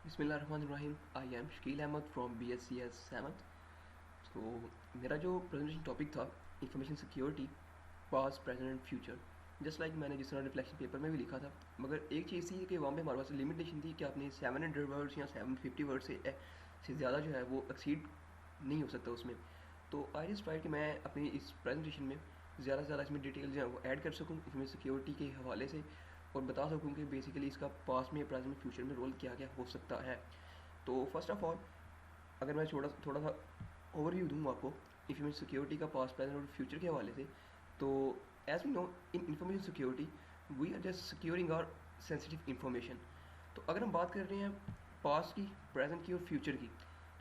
बिस्मिल्लाहिर्रहमानिर्रहीम। I am Shakeel Ahmed from BSCS 7th। तो मेरा जो प्रेजेंटेशन टॉपिक था information security past present and future, just like मैंने जिस तरह रिफ्लेक्शन पेपर में भी लिखा था। मगर एक चीज़ थी कि वहाँ पे हमारे पास लिमिटेशन थी कि आपने 700 वर्ड्स या 750 वर्ड से ज़्यादा जो है वो एक्सीड नहीं हो सकता उसमें। तो आई जस्ट ट्राई कि मैं अपनी इस प्रेजेंटेशन में ज़्यादा से ज़्यादा इसमें डिटेल जो है वो ऐड कर सकूँ इंफॉर्मेशन सिक्योरिटी के हवाले से, और बता सकूँ कि बेसिकली इसका पास्ट में, प्रेजेंट में, फ्यूचर में रोल क्या क्या हो सकता है। तो फर्स्ट ऑफ ऑल, अगर मैं थोड़ा थोड़ा सा ओवरव्यू दूँ आपको इंफॉर्मेशन सिक्योरिटी का पास्ट, प्रेजेंट और फ्यूचर के हवाले से, तो as we know in information security we are just securing our sensitive information. तो अगर हम बात कर रहे हैं पास्ट की, प्रेजेंट की और फ्यूचर की,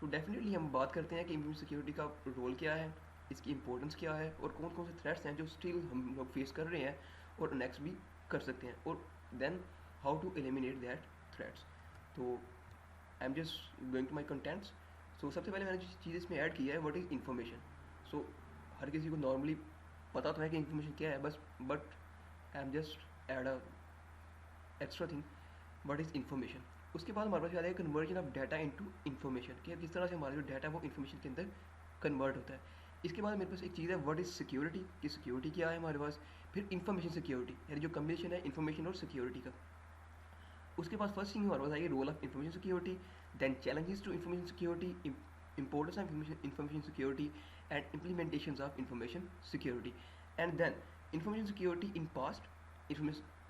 तो डेफिनेटली हम बात करते हैं कि इंफॉर्मेशन सिक्योरिटी का रोल क्या है, इसकी इंपॉर्टेंस क्या है, और कौन कौन से थ्रेट्स हैं जो स्टिल हम लोग फेस कर रहे हैं और नेक्स्ट भी कर सकते हैं, और then how to eliminate that threats. तो I am just going to my contents. So सबसे पहले मैंने जो चीज़ इसमें ऐड की है व्हाट इज़ इन्फॉर्मेशन। सो हर किसी को नॉर्मली पता तो है कि इन्फॉर्मेशन क्या है बस, but I am just add a extra thing, what is information. उसके बाद हमारे पास आ जाएगा conversion of data into information, कि किस तरह से हमारा जो डाटा है वो इन्फॉर्मेशन के अंदर कन्वर्ट होता है। इसके बाद मेरे पास एक चीज़ है व्हाट इज़ सिक्योरिटी, कि सिक्योरिटी क्या है हमारे पास। फिर इन्फॉर्मेशन सिक्योरिटी, यानी जो कम्बिनेशन है इन्फॉर्मेशन और सिक्योरिटी का। उसके बाद फर्स्ट थिंग हमारे पास आएगी role of information security, then challenges to information security, importance of information security and implementations of information security, and then information security in past,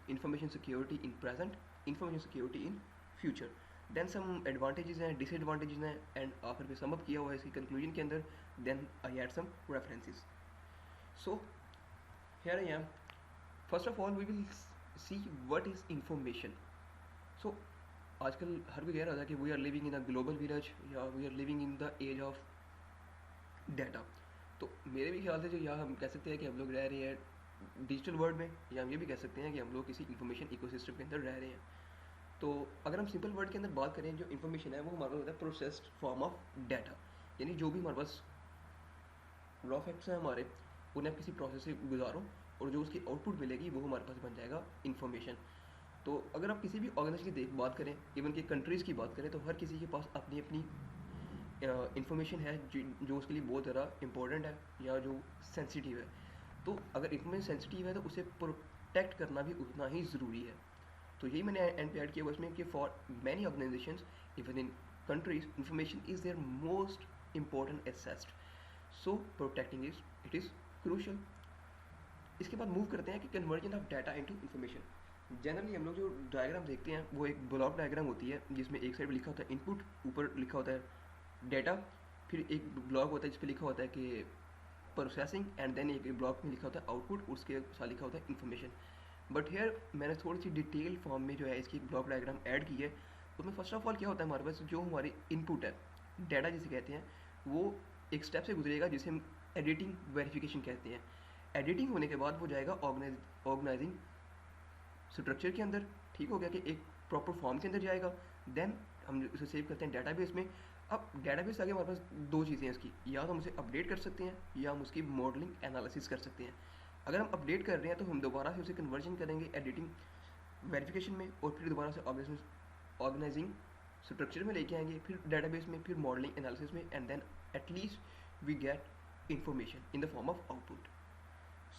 information security in present, information security in future, then some advantages हैं, disadvantages हैं, and आखिर में sum up किया हुआ है इसकी conclusion के अंदर, then I add some references. So here I am. First of all we will see what is information. सो आजकल हर कोई कह रहा था कि we are living in a global village, या we are living in the age of data. तो मेरे भी ख्याल से जो यहाँ हम कह सकते हैं कि हम लोग रह रहे हैं डिजिटल वर्ल्ड में, या हम ये भी कह सकते हैं कि हम लोग किसी इन्फॉर्मेशन इकोसिस्टम के अंदर रह रहे हैं। तो अगर हम सिंपल वर्ड के अंदर बात करें, जो इन्फॉर्मेशन है वो हमारे पास होता है प्रोसेस्ड फॉर्म ऑफ डाटा, यानी जो भी हमारे पास रॉ फैक्ट्स हैं हमारे, उन्हें आप किसी प्रोसेस से गुजारो और जो उसकी आउटपुट मिलेगी वो हमारे पास बन जाएगा इन्फॉर्मेशन। तो अगर आप किसी भी ऑर्गेनाइजेशन की बात करें, इवन कि कंट्रीज़ की बात करें, तो हर किसी के पास अपनी अपनी इन्फॉर्मेशन है जो उसके लिए बहुत ज़्यादा इंपॉर्टेंट है या जो सेंसिटिव है। तो अगर इन्फॉर्मेशन सेंसिटिव है तो उसे प्रोटेक्ट करना भी उतना ही ज़रूरी है। तो यही मैंने एंड पे ऐड किया उसमें कि for many organisations even in countries information is their most important asset, so protecting it is crucial. इसके बाद मूव करते हैं कि conversion of data into information. Generally हम लोग जो डायग्राम देखते हैं वो एक ब्लॉक डायग्राम होती है, जिसमें एक साइड लिखा होता है इनपुट, ऊपर लिखा होता है डाटा, फिर एक ब्लॉक होता है जिस पर लिखा होता है कि प्रोसेसिंग, एंड देन एक ब्लॉक में लिखा होता है आउटपुट, उसके साथ लिखा होता है इन्फॉर्मेशन। बट हेयर मैंने थोड़ी सी डिटेल फॉर्म में जो है इसकी ब्लॉक डायग्राम ऐड की है। उसमें फर्स्ट ऑफ ऑल क्या होता है, हमारे पास जो हमारी इनपुट है, डाटा जिसे कहते हैं, वो एक स्टेप से गुजरेगा जिसे हम एडिटिंग वेरिफिकेशन कहते हैं। एडिटिंग होने के बाद वो जाएगा ऑर्गेनाइजिंग स्ट्रक्चर के अंदर, ठीक हो गया, कि एक प्रॉपर फॉर्म के अंदर जाएगा। देन हम उसे सेव करते हैं डाटाबेस में। अब डाटाबेस आगे हमारे पास दो चीज़ें हैं इसकी, या तो हम उसे अपडेट कर सकते हैं या हम उसकी मॉडलिंग एनालिसिस कर सकते हैं। अगर हम अपडेट कर रहे हैं तो हम दोबारा से उसे कन्वर्जन करेंगे एडिटिंग वेरिफिकेशन में, और फिर दोबारा से ऑर्गेनाइजिंग स्ट्रक्चर में लेके आएंगे, फिर डाटाबेस में, फिर मॉडलिंग एनालिसिस में, and then at least we get information in the form of output.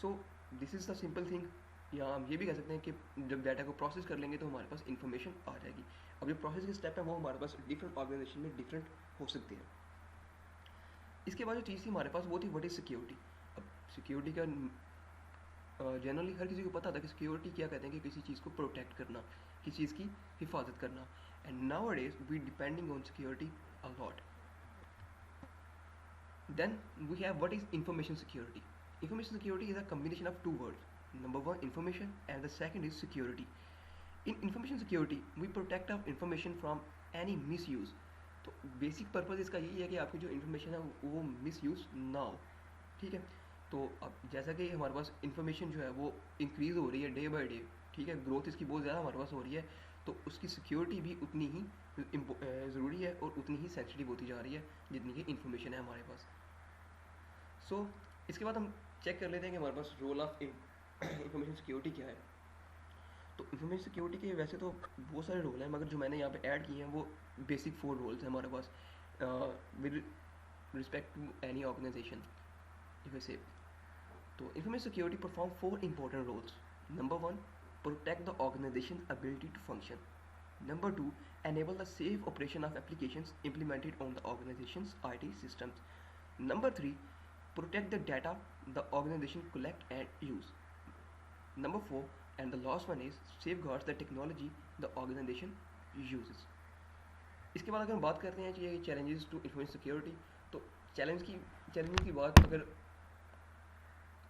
So this is the simple thing. या हम ये भी कह सकते हैं कि जब डाटा को प्रोसेस कर लेंगे तो हमारे पास इन्फॉर्मेशन आ जाएगी। अब जो प्रोसेस के स्टेप है वो हमारे पास डिफरेंट ऑर्गेनाइजेशन में डिफरेंट हो सकते हैं। इसके बाद जो चीज़ थी हमारे पास वो थी व्हाट इज़ सिक्योरिटी। अब सिक्योरिटी का जनरली हर किसी को पता था कि सिक्योरिटी क्या कहते हैं, कि किसी चीज़ को प्रोटेक्ट करना, किसी चीज़ की हिफाजत करना। And nowadays we depending on security a lot. Then we have what is information security. Information security is a combination of two words. Number one, information, and the second is security. In information security, we protect our information from any misuse. तो basic purpose इसका यही है कि आपकी जो information है वो misuse ना हो, ठीक है। तो अब जैसा कि हमारे पास इन्फॉर्मेशन जो है वो इंक्रीज़ हो रही है डे बाय डे, ठीक है, ग्रोथ इसकी बहुत ज़्यादा हमारे पास हो रही है, तो उसकी सिक्योरिटी भी उतनी ही ज़रूरी है और उतनी ही सेंसिटिव होती जा रही है जितनी कि इन्फॉर्मेशन है हमारे पास। सो इसके बाद हम चेक कर लेते हैं कि हमारे पास रोल ऑफ इंफॉर्मेशन सिक्योरिटी क्या है। तो इंफॉर्मेशन सिक्योरिटी के वैसे तो बहुत सारे रोल हैं, मगर जो मैंने यहाँ पे ऐड किए हैं वो बेसिक 4 रोल्स हैं हमारे पास with respect to any organization if I say. तो information security perform 4 important roles. Number 1, protect the organization ability to function. Number 2, enable the safe operation of applications implemented on the organization's IT systems. Number 3, protect the data the organization collect and use. Number 4, and the last one is safeguards the technology the organization uses. इसके बाद अगर हम बात करते हैं कि ये challenges to information security, तो चैलेंजिंग की बात अगर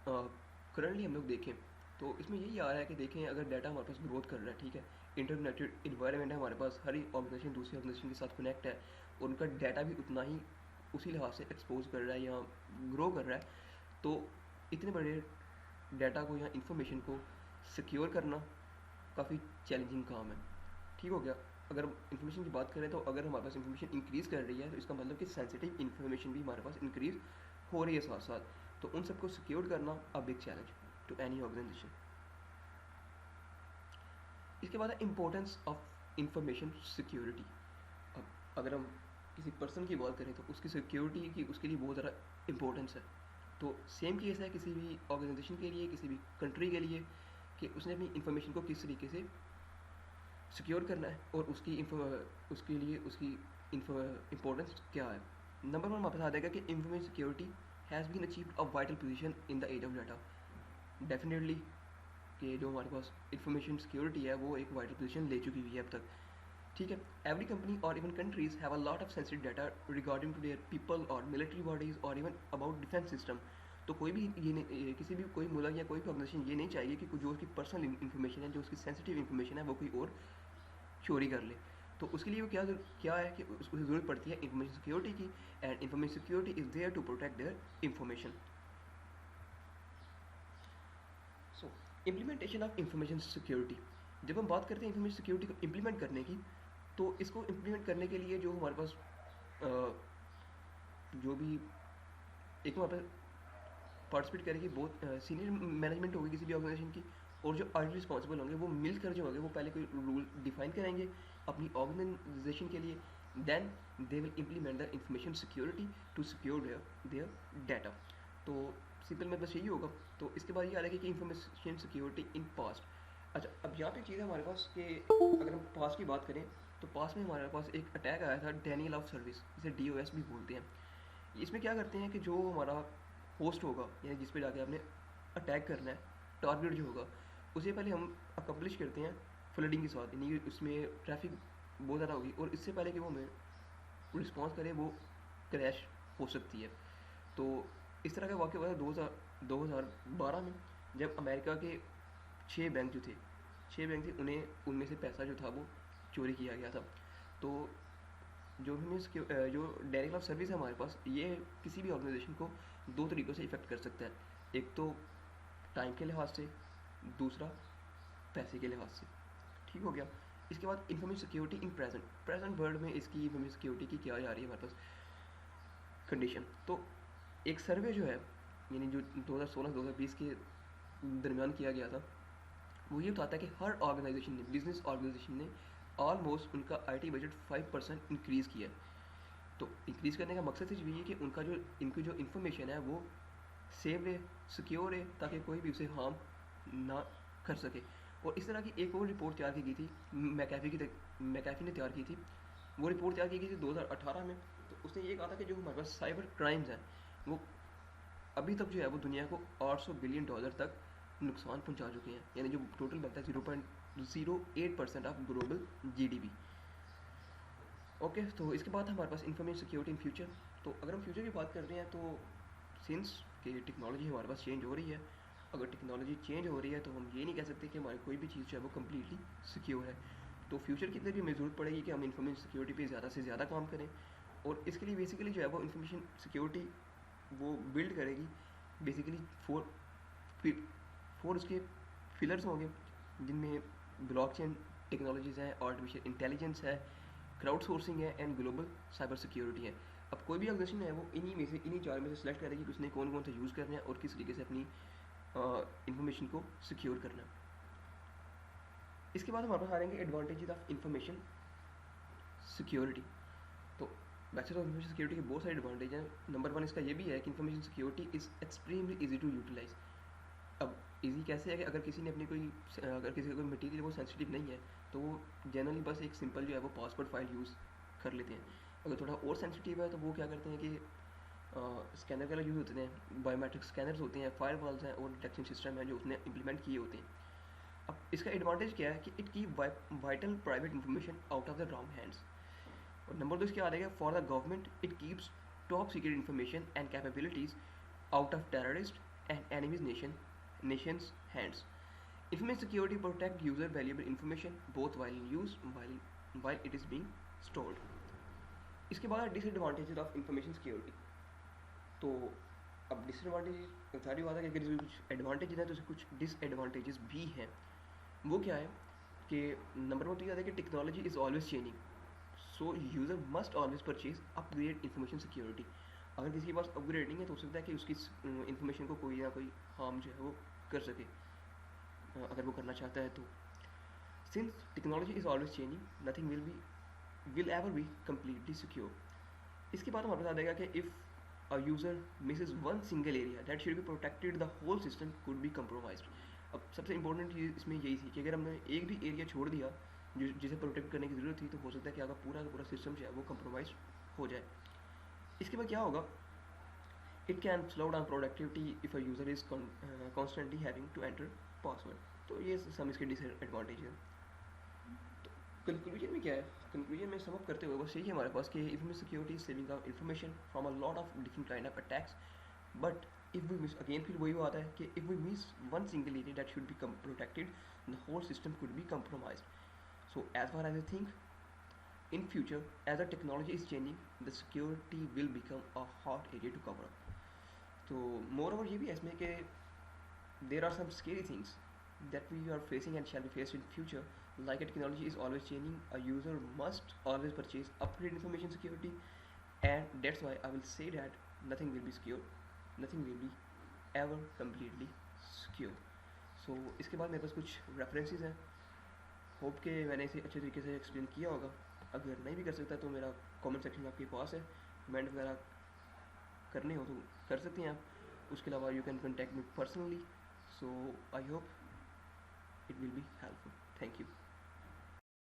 करंटली हम लोग देखें तो इसमें यही आ रहा है कि देखें अगर डाटा हमारे पास ग्रोथ कर रहा है, ठीक है, इंटरनेटेड इन्वायरमेंट है हमारे पास, हर एक ऑर्गेनाइजेशन दूसरी ऑर्गेनाइजेशन के साथ कनेक्ट है और उनका डाटा भी उतना ही उसी लिहाज से एक्सपोज कर रहा है या ग्रो कर रहा है, तो इतने बड़े डाटा को या इंफॉर्मेशन को सिक्योर करना काफ़ी चैलेंजिंग काम है। ठीक हो गया। अगर हम इन्फॉर्मेशन की बात करें तो अगर हमारे पास इन्फॉर्मेशन इंक्रीज़ कर रही है तो इसका मतलब कि सेंसिटिव इन्फॉर्मेशन भी हमारे पास इंक्रीज़ हो रही है साथ साथ, तो उन सबको सिक्योर करना a big challenge to any organisation. इसके बाद है इम्पोर्टेंस ऑफ इंफॉर्मेशन सिक्योरिटी। अब अगर हम किसी पर्सन की बात करें तो उसकी सिक्योरिटी की उसके लिए बहुत ज़्यादा इंपॉर्टेंस है। तो सेम केस है किसी भी ऑर्गेनाइजेशन के लिए, किसी भी कंट्री के लिए, कि उसने अपनी इंफॉर्मेशन को किस तरीके से सिक्योर करना है और उसके लिए उसकी इम्पोर्टेंस क्या है। नंबर 1 वापस आ जाएगा कि information security has been achieved a vital position in the age of data. Definitely कि जो हमारे पास इंफॉर्मेशन सिक्योरिटी है वो एक वाइटल पोजीशन ले चुकी हुई है अब तक। ठीक है, एवरी कंपनी और even countries have a lot of sensitive data regarding to their people और मिलिट्री बॉडीज और इवन अबाउट डिफेंस सिस्टम। तो कोई भी ये नहीं, किसी भी कोई मुल्क या कोई भी ऑर्गेनाइजेशन ये नहीं चाहिए कि जो उसकी पर्सनल इन्फॉर्मेशन है, जो उसकी सेंसिटिव इन्फॉर्मेशन है, वो कोई और चोरी कर ले। तो उसके लिए वो क्या है कि उसको ज़रूरत पड़ती है इंफॉर्मेशन सिक्योरिटी की, and information security is there to protect their information. So implementation of information security, जब हम बात करते हैं इंफॉर्मेशन सिक्योरिटी को इम्प्लीमेंट करने की, तो इसको इम्प्लीमेंट करने के लिए जो हमारे पास जो भी एक हमारे पास पार्टिसिपेट करेगी, बहुत सीनियर मैनेजमेंट होगी किसी भी ऑर्गेनाइजेशन की, और जो अर्ली रिस्पॉन्सिबल होंगे वो मिलकर जो होंगे वो पहले कोई रूल डिफाइन करेंगे अपनी ऑर्गेनाइजेशन के लिए, then they will implement the information security to secure their data. तो सिंपल में बस यही होगा। तो इसके बाद ये आ रहा है कि इंफॉर्मेशन सिक्योरिटी इन पास्ट। अच्छा, अब यहाँ पे चीज़ है हमारे पास कि अगर हम पास्ट की बात करें तो पास्ट में हमारे पास एक अटैक आया था, डेनियल ऑफ सर्विस, जिसे DOS भी बोलते हैं। इसमें क्या करते हैं कि जो हमारा होस्ट होगा यानी जिस पे जाके आपने अटैक करना है, टारगेट जो होगा, उसे पहले हम अकम्पलिश करते हैं फ्लडिंग के साथ, यानी उसमें ट्रैफिक बहुत ज़्यादा होगी और इससे पहले कि वो हमें रिस्पॉन्स करे वो क्रैश हो सकती है। तो इस तरह का वाक़या हुआ था 2012 में, जब अमेरिका के 6 बैंक जो थे 6 बैंक थे, उन्हें उनमें से पैसा जो था वो चोरी किया गया था। तो जो हमें जो डायरेक्ट ऑफ सर्विस है हमारे पास, ये किसी भी ऑर्गेनाइजेशन को 2 तरीक़ों से इफ़ेक्ट कर सकता है। एक तो टाइम के लिहाज से, दूसरा पैसे के लिहाज से। ठीक हो गया। इसके बाद information security in present world में इसकी इंफॉर्मेशन सिक्योरिटी की क्या जा रही है हमारे पास कंडीशन। तो एक सर्वे जो है यानी जो 2016-2020 के दरमियान किया गया था, वो ये बताता है कि हर ऑर्गेनाइजेशन ने, बिजनेस ऑर्गेनाइजेशन ने ऑलमोस्ट उनका IT बजट 5% इंक्रीज़ किया है। तो इंक्रीज़ करने का मकसद सिर्फ यही है कि इनकी जो इन्फॉर्मेशन है वो सेव है, सिक्योर है, ताकि कोई भी उसे हार्म ना कर सके। और इस तरह की एक और रिपोर्ट तैयार की गई थी, मैकेफी ने तैयार की थी। वो रिपोर्ट तैयार की गई थी 2018 में। तो उसने ये कहा था कि जो हमारे पास साइबर क्राइम्स हैं वो अभी तक जो है वो दुनिया को $800 बिलियन तक नुकसान पहुंचा चुके हैं, यानी जो टोटल बनता है 0.08% ऑफ ग्लोबल GDP। ओके, तो इसके बाद हमारे पास इंफॉर्मेशन सिक्योरिटी इन फ्यूचर। तो अगर हम फ्यूचर की बात कर रहे हैं तो सिंस कि टेक्नोलॉजी हमारे पास चेंज हो रही है, अगर टेक्नोलॉजी चेंज हो रही है तो हम ये नहीं कह सकते कि हमारी कोई भी चीज़ जो है वो कम्प्लीटली सिक्योर है। तो फ्यूचर की अंदर भी हमें ज़रूरत पड़ेगी कि हम इंफॉर्मेशन सिक्योरिटी पे ज़्यादा से ज़्यादा काम करें, और इसके लिए बेसिकली जो है वो इंफॉर्मेशन सिक्योरिटी वो बिल्ड करेगी बेसिकली फोर उसके फिलर्स होंगे, जिनमें ब्लॉकचेन टेक्नोलॉजीज़ हैं, आर्टिफिशियल इंटेलिजेंस है, क्राउड सोर्सिंग है, एंड ग्लोबल साइबर सिक्योरिटी है। अब कोई भी ऑर्गेनाइजेशन है वो इन्हीं 4 में से सेलेक्ट करेगी कि उसने कौन कौन से यूज़ करना है और किस तरीके से अपनी इंफॉर्मेशन को सिक्योर करना है। इसके बाद हमारे पास आ जाएंगे एडवांटेजेस ऑफ इंफॉर्मेशन सिक्योरिटी। तो वैसे तो इंफॉर्मेशन सिक्योरिटी के बहुत सारे एडवांटेज हैं। नंबर वन इसका ये भी है कि information security is extremely easy to utilise. अब इजी कैसे है कि अगर किसी ने अपनी कोई, अगर किसी का कोई मटेरियल वो सेंसिटिव नहीं है तो वो जनरली बस एक सिंपल जो है वो पासवर्ड फाइल यूज़ कर लेते हैं। अगर थोड़ा और सेंसिटिव है तो वो क्या करते हैं कि स्कैनर वगैरह यूज़ होते हैं, बायोमेट्रिक स्कैनर्स होते हैं, फायरवॉल्स हैं और डिटेक्शन सिस्टम है जो उसने इंप्लीमेंट किए होते हैं। अब इसका एडवांटेज क्या है कि it keep vital private information out of the wrong hands. और नंबर दो इसके बाद आएगा for the government it keeps top secret information and capabilities out of terrorist and enemies nation's hands. Information security protect user valuable information both while in use while it is being stored. इसके बाद disadvantages of information security. तो अब disadvantage सारी बात है कि अगर कुछ एडवांटेजेस हैं तो कुछ डिसएडवांटेजेस भी हैं। वो क्या है कि नंबर वन तो ये आता है कि technology is always changing, so user must always purchase upgrade information security. अगर किसी के पास अपग्रेड नहीं है तो हो सकता है कि उसकी इंफॉर्मेशन को कोई ना कोई हार्म जो है वो कर सके, अगर वो करना चाहता है तो। Since technology is always changing nothing will ever be completely secure. इसके बाद हमारे पास आ जाएगा कि if a user misses one single area that should be protected the whole system could be compromised. अब सबसे इंपॉर्टेंट चीज़ इसमें यही थी कि अगर हमने एक भी एरिया छोड़ दिया जिसे प्रोटेक्ट करने की ज़रूरत थी तो हो सकता है कि अगर पूरा का पूरा सिस्टम जो है वो कम्प्रोमाइज हो जाए। इसके बाद क्या होगा, it can slow down productivity if a user is constantly having to enter password। तो ये सब इसके डिसएडवांटेज है। तो कंक्लूजन में क्या है, कंक्लूजन में समअप करते हुए बस यही है हमारे पास कि information security is saving our information from a lot of different kind of attacks, but if we miss again फिर वही बात है कि if we miss one single area that should be protected the whole system could be compromised। So as far as I think, in future as the technology is changing the security will become a hot area to cover up। तो more over ये भी है इसमें कि there are some scary things that we are facing and shall be faced in future, like a technology is always changing, a user must always purchase upgrade information security, and that's why I will say that nothing will be secure, nothing will be ever completely secure। so इसके बाद मेरे पास कुछ references हैं, hope के मैंने इसे अच्छे तरीके से एक्सप्लेन किया होगा। अगर नहीं भी कर सकता तो मेरा कमेंट सेक्शन आपके पास है, कमेंट वगैरह करने हो तो कर सकते हैं आप। उसके अलावा you can contact me personally. So I hope it will be helpful. Thank you.